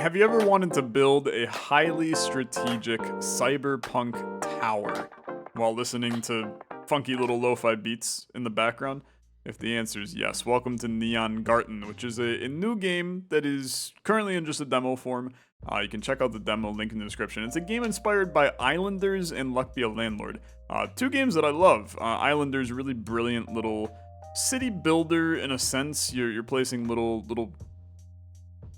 Have you ever wanted to build a highly strategic cyberpunk tower while listening to funky little lo-fi beats in the background? If the answer is yes, welcome to Neongarten, which is a new game that is currently in just a demo form. You can check out the demo, link in the description. It's a game inspired by Islanders and Landlord. Two games that I love. Islanders, really brilliant little city builder in a sense. You're placing little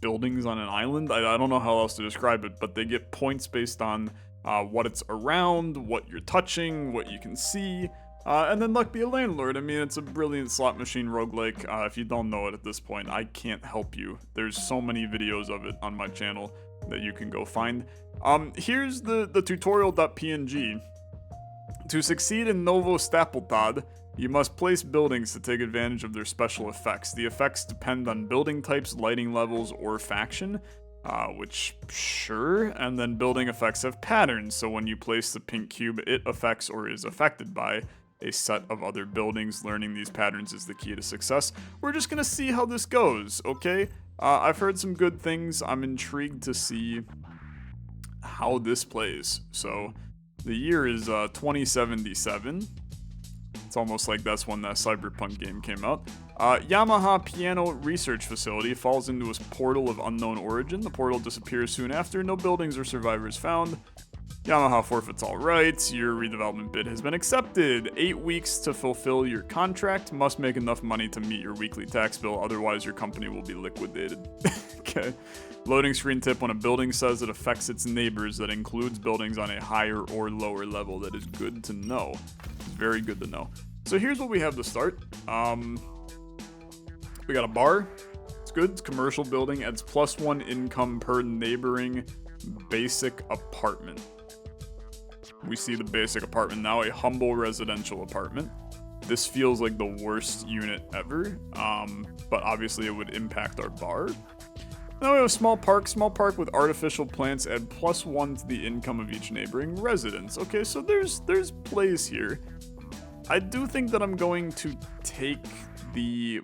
buildings on an island. I don't know how else to describe it, but they get points based on what it's around, what you're touching, what you can see. And then Luck Be a Landlord. I mean, it's a brilliant slot machine roguelike. If you don't know it at this point, I can't help you. There's so many videos of it on my channel that you can go find. Here's the tutorial.png. To succeed in Novo Stapeltad, you must place buildings to take advantage of their special effects. The effects depend on building types, lighting levels, or faction. Which, sure, and then building effects have patterns, so when you place the pink cube, it affects or is affected by a set of other buildings. Learning these patterns is the key to success. We're just gonna see how this goes, okay? I've heard some good things. I'm intrigued to see how this plays. So, the year is 2077. It's almost like that's when that Cyberpunk game came out. Yamaha Piano Research Facility falls into a portal of unknown origin. The portal disappears soon after. No buildings or survivors found. Yamaha forfeits all rights. Your redevelopment bid has been accepted. 8 weeks to fulfill your contract. Must make enough money to meet your weekly tax bill. Otherwise, your company will be liquidated. Okay. Loading screen tip: when a building says it affects its neighbors, that includes buildings on a higher or lower level. That is good to know. Very good to know. So here's what we have to start. We got a bar. It's good. It's commercial building. Adds +1 income per neighboring basic apartment. We see the basic apartment now, a humble residential apartment. This feels like the worst unit ever, but obviously it would impact our bar. Now we have a small park with artificial plants. Add +1 to the income of each neighboring residence. Okay, so there's plays here. I do think that I'm going to take the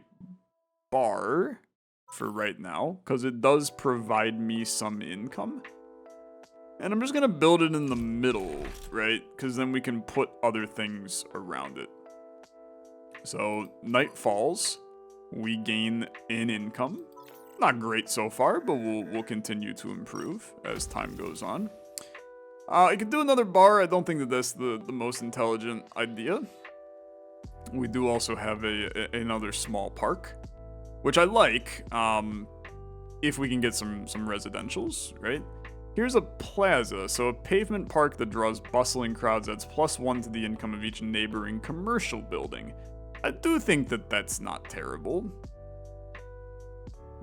bar for right now, because it does provide me some income. And I'm just going to build it in the middle, right? Because then we can put other things around it. So, night falls. We gain an income. Not great so far, but we'll continue to improve as time goes on. I could do another bar. I don't think that that's the most intelligent idea. We do also have another small park, which I like, if we can get some residentials, right? Here's a plaza, so a pavement park that draws bustling crowds. Adds +1 to the income of each neighboring commercial building. I do think that that's not terrible.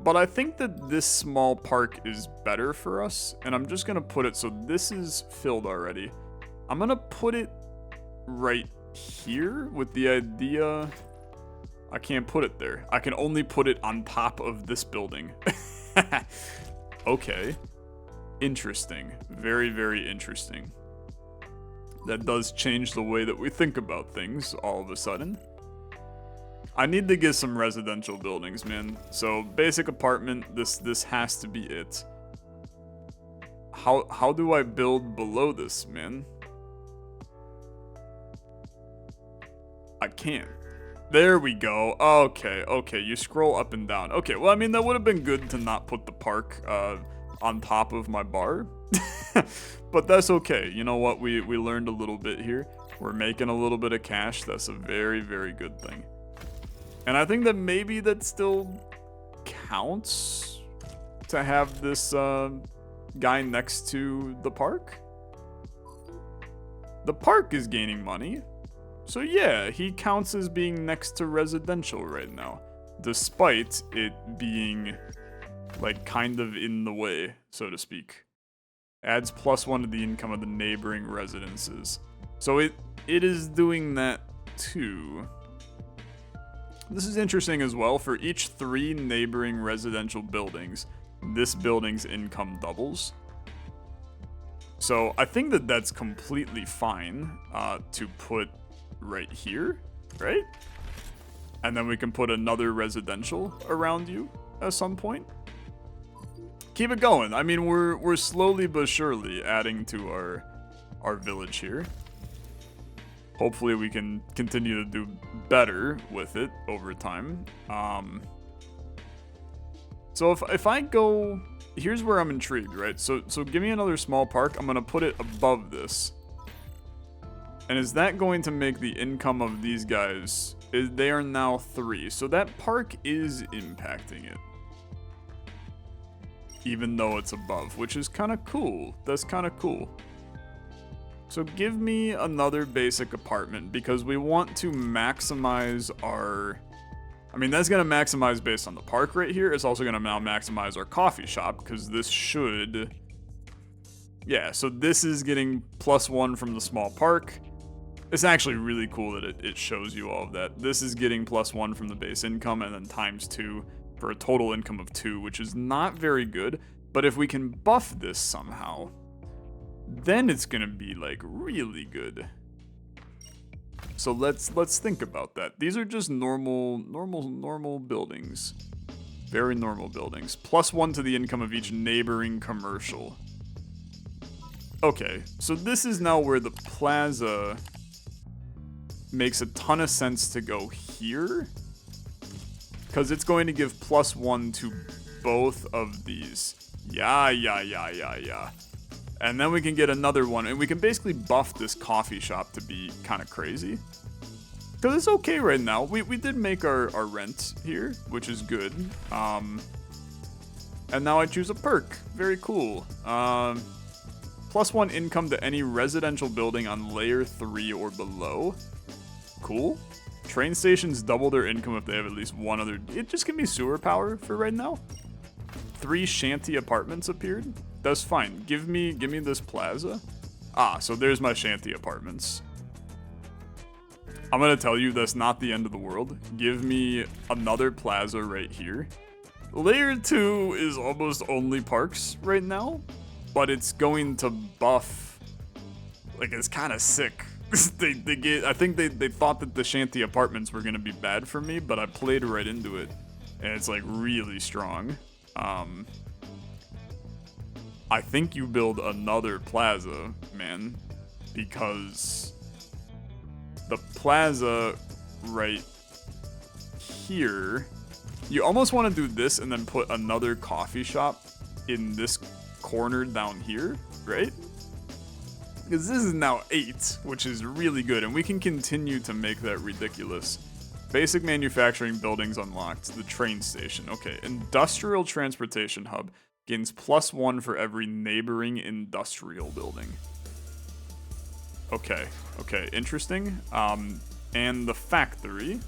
But I think that this small park is better for us, and I'm just gonna put it, so this is filled already. I'm gonna put it right here with the idea I can't put it there. I can only put it on top of this building. Okay. Interesting. Very, very interesting. That does change the way that we think about things all of a sudden. I need to get some residential buildings, man. So, basic apartment, this has to be it. How do I build below this, man? I can't. There we go. Okay, you scroll up and down. Okay, well, I mean, that would have been good to not put the park on top of my bar. But that's okay. You know what? We learned a little bit here. We're making a little bit of cash. That's a very, very good thing. And I think that maybe that still counts to have this guy next to the park. The park is gaining money. So yeah, he counts as being next to residential right now, despite it being, like, kind of in the way, so to speak. Adds +1 to the income of the neighboring residences. So it is doing that too. This is interesting as well. For each 3 neighboring residential buildings, this building's income doubles. So I think that that's completely fine to put right here, right? And then we can put another residential around you at some point. keep it going. I mean, we're slowly but surely adding to our village here. Hopefully we can continue to do better with it over time. So if I go, here's where I'm intrigued, right? So give me another small park. I'm gonna put it above this. And is that going to make the income of these guys? They are now 3. So that park is impacting it. Even though it's above, which is kind of cool. That's kind of cool. So give me another basic apartment because we want to maximize our... I mean, that's going to maximize based on the park right here. It's also going to now maximize our coffee shop because this should... Yeah, so this is getting +1 from the small park. It's actually really cool that it shows you all of that. This is getting +1 from the base income and then ×2 for a total income of 2, which is not very good. But if we can buff this somehow, then it's gonna be like really good. So let's think about that. These are just normal buildings. Very normal buildings. +1 to the income of each neighboring commercial. Okay, so this is now where the plaza makes a ton of sense to go here. Because it's going to give +1 to both of these. Yeah. And then we can get another one, and we can basically buff this coffee shop to be kind of crazy. Because it's okay right now. We did make our rent here, which is good. And now I choose a perk. Very cool. +1 income to any residential building on layer 3 or below. Cool. Train stations double their income if they have at least one other... It just give me sewer power for right now. 3 shanty apartments appeared. That's fine. Give me this plaza. Ah, so there's my shanty apartments. I'm gonna tell you that's not the end of the world. Give me another plaza right here. Layer 2 is almost only parks right now, but it's going to buff. Like, it's kind of sick. I think they thought that the shanty apartments were gonna be bad for me, but I played right into it, and it's like really strong. I think you build another plaza, man, because the plaza right here, you almost want to do this and then put another coffee shop in this corner down here, right? Because this is now 8, which is really good, and we can continue to make that ridiculous. Basic manufacturing buildings unlocked. The train station. Okay, industrial transportation hub gains +1 for every neighboring industrial building. Okay, interesting. And the factory.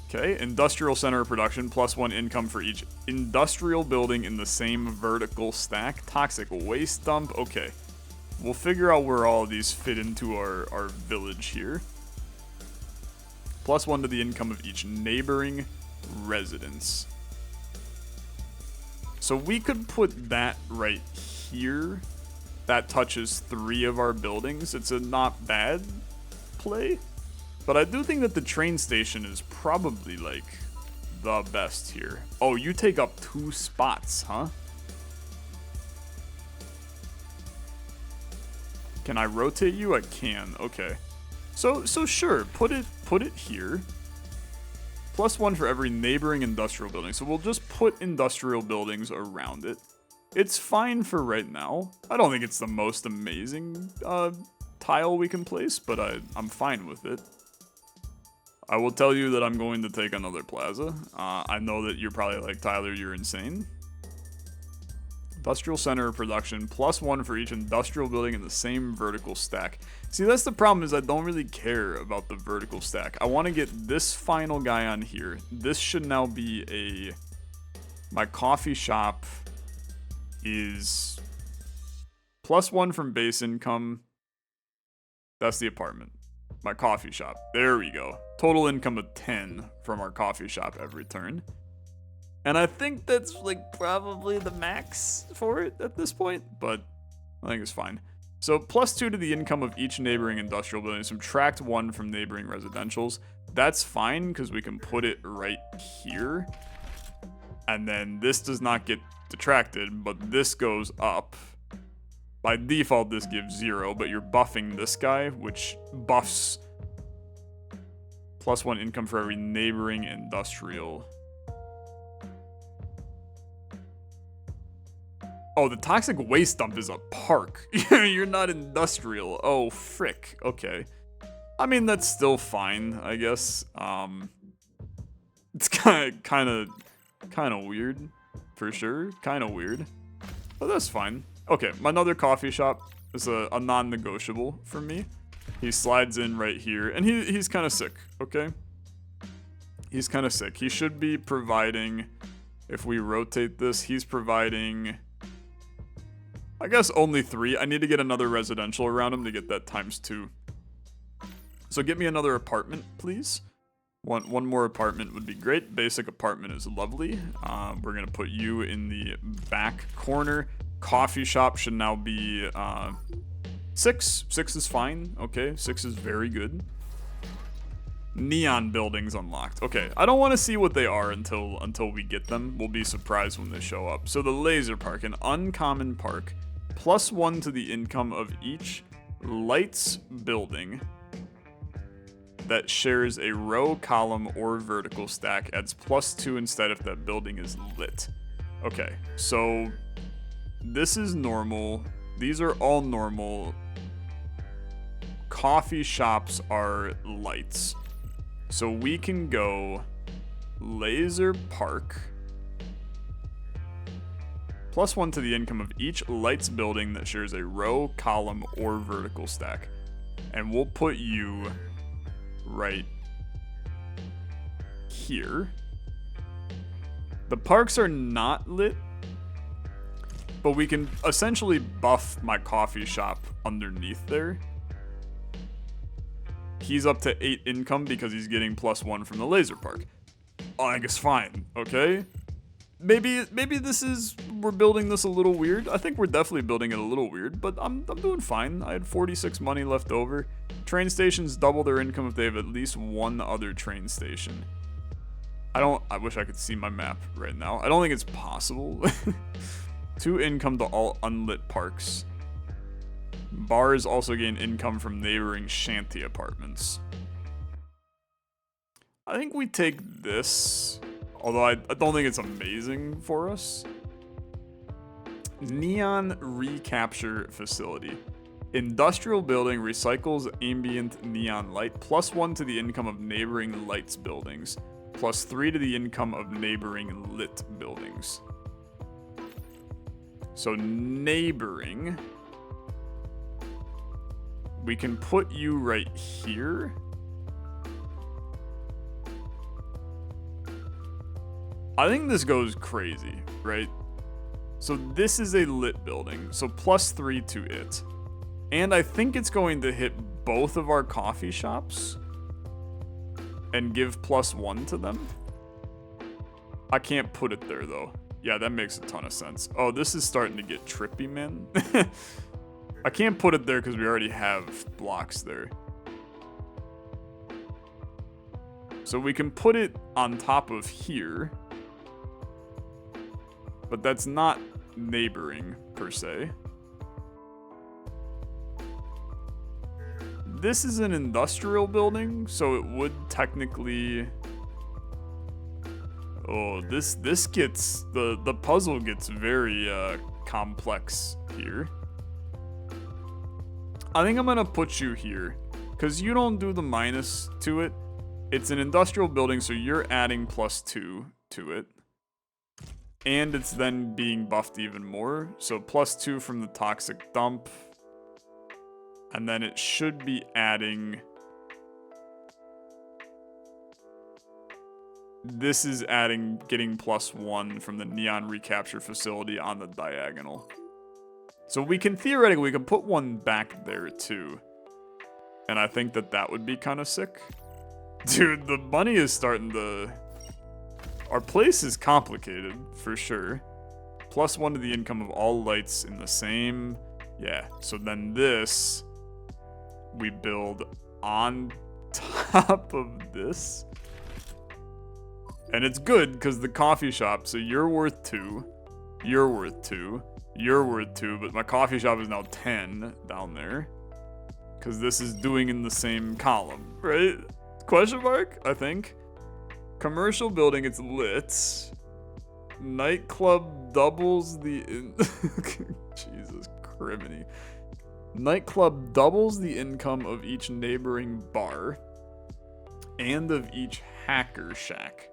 Okay, industrial center of production, +1 income for each industrial building in the same vertical stack. Toxic waste dump. Okay. We'll figure out where all of these fit into our village here. +1 to the income of each neighboring residence. So we could put that right here. That touches 3 of our buildings. It's a not bad play. But I do think that the train station is probably like the best here. Oh, you take up 2 spots, huh? Can I rotate you? I can. Okay. So sure, put it here. +1 for every neighboring industrial building. So we'll just put industrial buildings around it. It's fine for right now. I don't think it's the most amazing tile we can place, but I'm fine with it. I will tell you that I'm going to take another plaza. I know that you're probably like, Tyler, you're insane. Industrial center of production, +1 for each industrial building in the same vertical stack. See, that's the problem, is I don't really care about the vertical stack. I want to get this final guy on here. This should now be my coffee shop is +1 from base income. That's the apartment. My coffee shop. There we go. Total income of 10 from our coffee shop every turn. And I think that's like probably the max for it at this point, but I think it's fine. So +2 to the income of each neighboring industrial building. Subtract 1 from neighboring residentials. That's fine because we can put it right here. And then this does not get detracted, but this goes up. By default, this gives 0, but you're buffing this guy, which buffs +1 income for every neighboring industrial. Oh, the toxic waste dump is a park. You're not industrial. Oh, frick. Okay. I mean, that's still fine, I guess. It's kind of weird, for sure. Kind of weird, but that's fine. Okay, my other coffee shop is a non-negotiable for me. He slides in right here, and he's kind of sick. Okay, he's kind of sick. He should be providing. If we rotate this, he's providing, I guess, only 3. I need to get another residential around him to get that ×2. So get me another apartment, please. One more apartment would be great. Basic apartment is lovely. We're going to put you in the back corner. Coffee shop should now be 6. 6 is fine. Okay, 6 is very good. Neon buildings unlocked. Okay, I don't want to see what they are until we get them. We'll be surprised when they show up. So the laser park, an uncommon park. +1 to the income of each lights building that shares a row, column, or vertical stack. Adds +2 instead if that building is lit. Okay, so this is normal. These are all normal. Coffee shops are lights. So we can go laser park. +1 to the income of each lights building that shares a row, column, or vertical stack. And we'll put you right here. The parks are not lit, but we can essentially buff my coffee shop underneath there. He's up to 8 income because he's getting +1 from the laser park. Oh, I guess fine, okay? Maybe this is, we're building this a little weird. I think we're definitely building it a little weird, but I'm doing fine. I had 46 money left over. Train stations double their income if they have at least one other train station. I wish I could see my map right now. I don't think it's possible. 2 income to all unlit parks. Bars also gain income from neighboring shanty apartments. I think we take this, although I don't think it's amazing for us. Neon recapture facility. Industrial building recycles ambient neon light. +1 to the income of neighboring lights buildings. +3 to the income of neighboring lit buildings. So neighboring, we can put you right here. I think this goes crazy, right? So this is a lit building, so +3 to it. And I think it's going to hit both of our coffee shops and give +1 to them. I can't put it there though. Yeah, that makes a ton of sense. Oh, this is starting to get trippy, man. I can't put it there because we already have blocks there. So we can put it on top of here. But that's not neighboring, per se. This is an industrial building, so it would technically... Oh, this gets... The puzzle gets very complex here. I think I'm gonna put you here, because you don't do the minus to it. It's an industrial building, so you're adding +2 to it. And it's then being buffed even more. So +2 from the toxic dump. And then it should be adding... This is adding, getting +1 from the neon recapture facility on the diagonal. So we can theoretically, we can put one back there too. And I think that would be kind of sick. Dude, the money is starting to... Our place is complicated, for sure. +1 to the income of all lights in the same... Yeah, so then this... We build on top of this. And it's good, because the coffee shop, so you're worth 2. You're worth 2. You're worth 2, but my coffee shop is now 10 down there. Because this is doing in the same column, right? Question mark, I think. Commercial building, it's lit. Nightclub doubles the... Jesus criminy. Nightclub doubles the income of each neighboring bar. And of each hacker shack.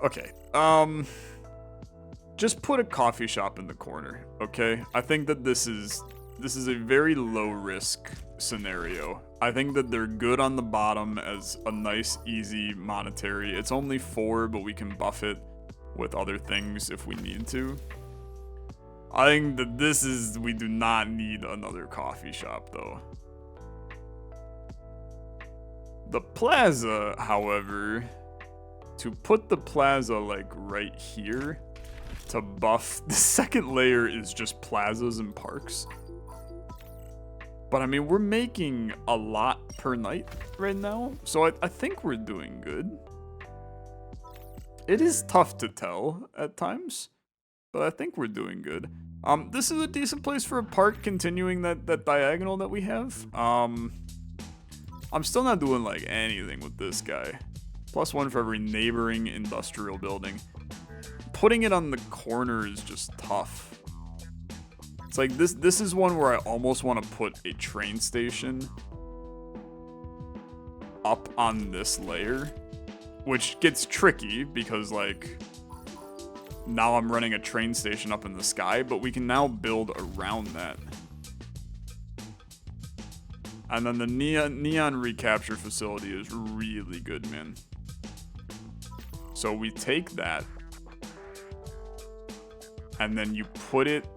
Okay, just put a coffee shop in the corner, okay? I think that this is a very low risk scenario. I think that they're good on the bottom as a nice, easy monetary. It's only 4, but we can buff it with other things if we need to. I think that we do not need another coffee shop though. The plaza, however, to put the plaza like right here to buff, the second layer is just plazas and parks. But I mean, we're making a lot per night right now, so I think we're doing good. It is tough to tell at times, but I think we're doing good. This is a decent place for a park, continuing that diagonal that we have. I'm still not doing like anything with this guy. +1 for every neighboring industrial building. Putting it on the corner is just tough. It's like this is one where I almost want to put a train station up on this layer, which gets tricky because like now I'm running a train station up in the sky, but we can now build around that. And then the neon recapture facility is really good, man. So we take that and then you put it,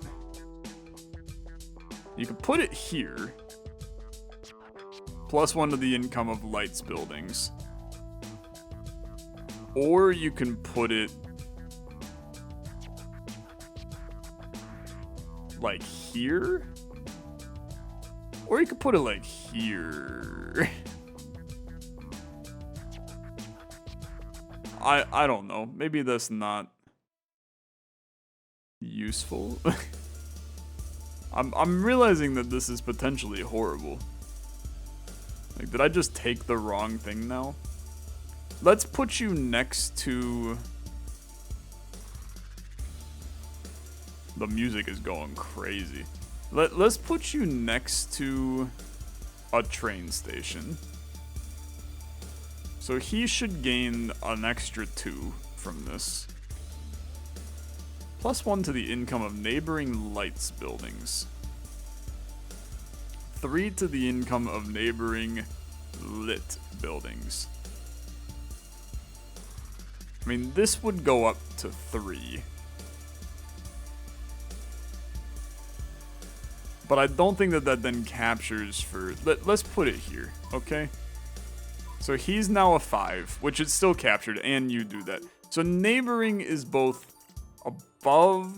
you can put it here, +1 to the income of lights buildings. Or you can put it like here. Or you could put it like here. I don't know. Maybe that's not useful. I'm realizing that this is potentially horrible. Like, did I just take the wrong thing now? Let's put you next to... The music is going crazy. Let's put you next to a train station. So he should gain an extra 2 from this. +1 to the income of neighboring lights buildings. 3 to the income of neighboring lit buildings. I mean, this would go up to 3. But I don't think that then captures for... Let's put it here, okay? So he's now a 5, which is still captured, and you do that. So neighboring is both above...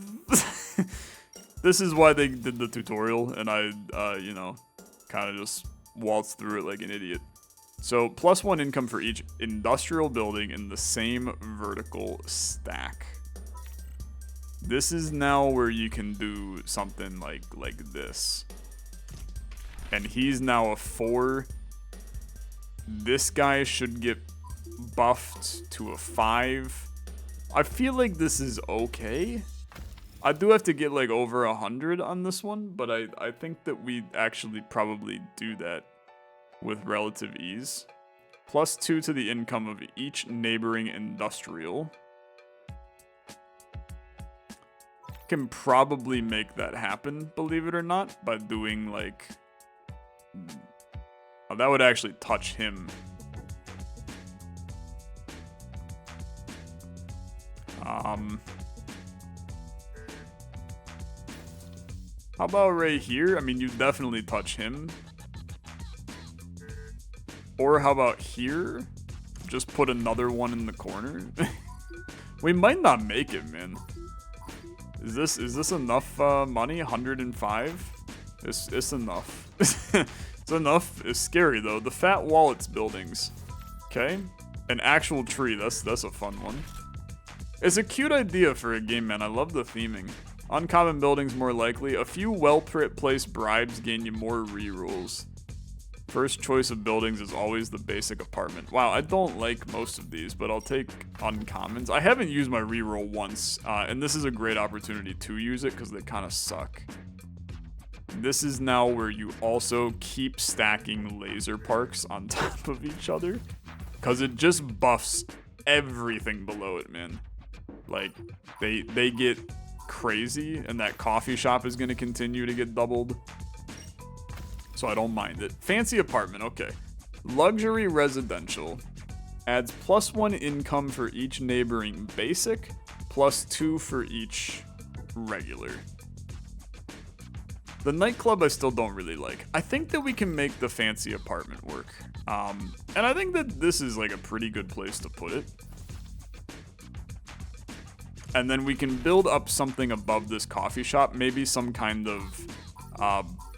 This is why they did the tutorial, and I, you know, kind of just waltzed through it like an idiot. So +1 income for each industrial building in the same vertical stack. This is now where you can do something like this. And he's now a 4. This guy should get buffed to a 5. I feel like this is okay. I do have to get like over 100 on this one, but I think that we actually probably do that with relative ease. +2 to the income of each neighboring industrial. Can probably make that happen, believe it or not, by doing like... Oh, that would actually touch him. How about right here? I mean, you definitely touch him. Or how about here? Just put another one in the corner. We might not make it, man. Is this enough money? 105? It's enough. It's enough. It's scary though. The fat wallets buildings. Okay. An actual tree. That's a fun one. It's a cute idea for a game, man. I love the theming. Uncommon buildings more likely. A few well-placed bribes gain you more rerolls. First choice of buildings is always the basic apartment. Wow, I don't like most of these, but I'll take uncommons. I haven't used my reroll once, and this is a great opportunity to use it because they kind of suck. This is now where you also keep stacking laser parks on top of each other because it just buffs everything below it, man. Like, they get crazy, and that coffee shop is going to continue to get doubled. So I don't mind it. Fancy apartment, okay. Luxury residential adds +1 income for each neighboring basic, +2 for each regular. The nightclub I still don't really like. I think that we can make the fancy apartment work. And I think that this is like a pretty good place to put it. And then we can build up something above this coffee shop, maybe some kind of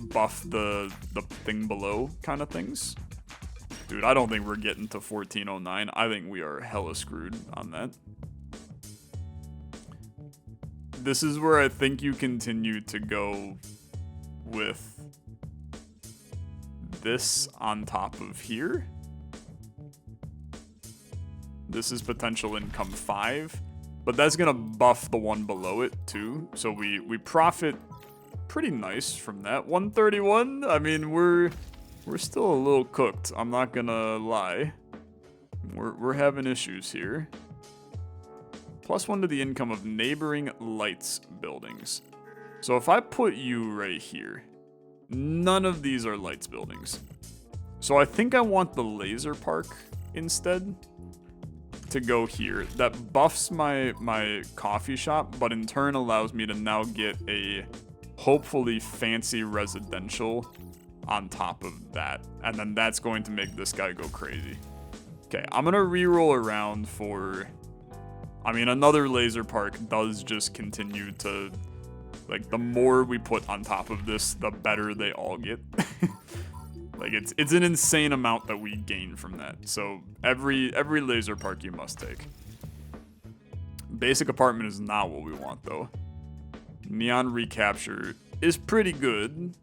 buff the thing below kind of things. Dude, I don't think we're getting to 1409. I think we are hella screwed on that. This is where I think you continue to go with this on top of here. This is potential income 5. But that's gonna buff the one below it too, so we profit pretty nice from that. 131. I mean, we're still a little cooked. I'm not gonna lie. We're having issues here. +1 to the income of neighboring lights buildings. So if I put you right here, none of these are lights buildings. So I think I want the laser park instead to go here. That buffs my coffee shop, but in turn allows me to now get a hopefully fancy residential on top of that. And then that's going to make this guy go crazy. Okay, I'm gonna reroll around for... I mean, another laser park does just continue to... Like, the more we put on top of this, the better they all get. Like, it's an insane amount that we gain from that. So every laser park you must take. Basic apartment is not what we want, though. Neon recapture is pretty good,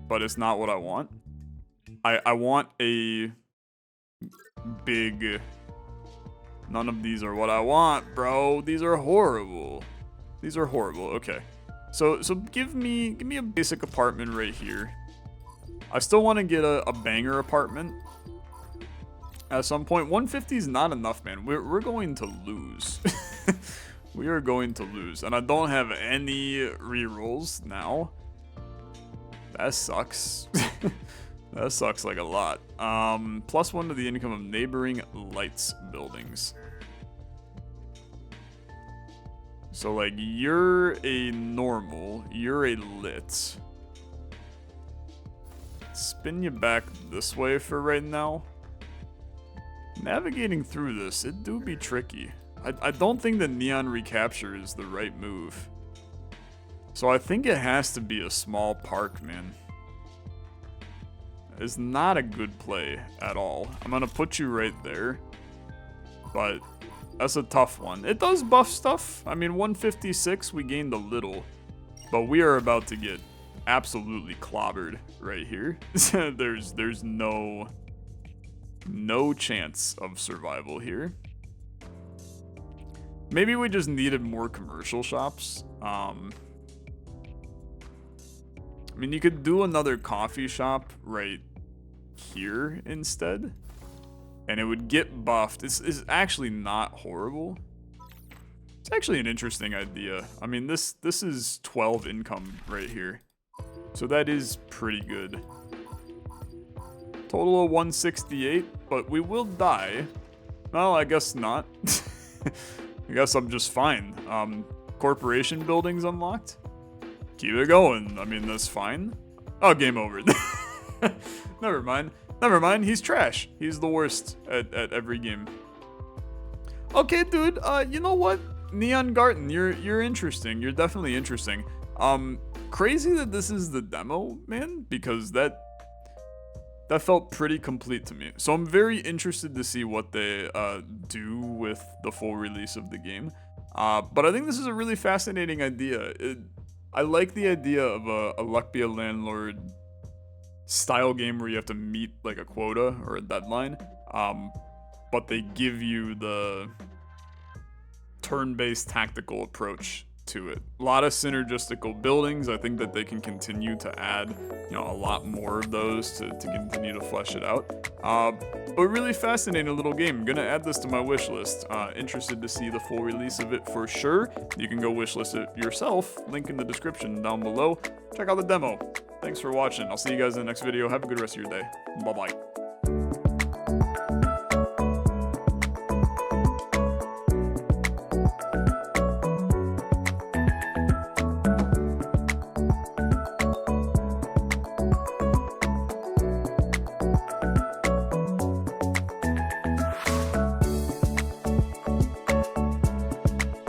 but it's not what I want. I want a big... None of these are what I want, bro. These are horrible. These are horrible. Okay. So give me a basic apartment right here. I still want to get a banger apartment at some point. 150 is not enough, man. We're going to lose. We are going to lose. And I don't have any rerolls now. That sucks. That sucks like a lot. +1 to the income of neighboring lights buildings. So, like, you're a normal. You're a lit. Spin you back this way for right now. Navigating through this, it do be tricky. I don't think the neon recapture is the right move. So I think it has to be a small park, man. It's not a good play at all. I'm gonna put you right there. But that's a tough one. It does buff stuff. I mean, 156, we gained a little. But we are about to get absolutely clobbered right here. There's no chance of survival here. Maybe we just needed more commercial shops. I mean, you could do another coffee shop right here instead, and it would get buffed. This is actually not horrible. It's actually an interesting idea. I mean, this is 12 income right here. So that is pretty good. Total of 168, but we will die. Well, I guess not. I guess I'm just fine. Corporation buildings unlocked. Keep it going. I mean, that's fine. Oh, game over. Never mind. Never mind. He's trash. He's the worst at every game. Okay, dude. You know what? Neongarten, you're interesting. You're definitely interesting. Crazy that this is the demo, man, because that that felt pretty complete to me. So I'm very interested to see what they do with the full release of the game. But I think this is a really fascinating idea. I like the idea of a Luck Be a Landlord style game where you have to meet like a quota or a deadline, but they give you the turn-based tactical approach to it. A lot of synergistical buildings. I think that they can continue to add, a lot more of those to continue to flesh it out. But really fascinating little game. I'm gonna add this to my wish list. Interested to see the full release of it for sure. You can go wishlist it yourself. Link in the description down below. Check out the demo. Thanks for watching. I'll see you guys in the next video. Have a good rest of your day. Bye-bye.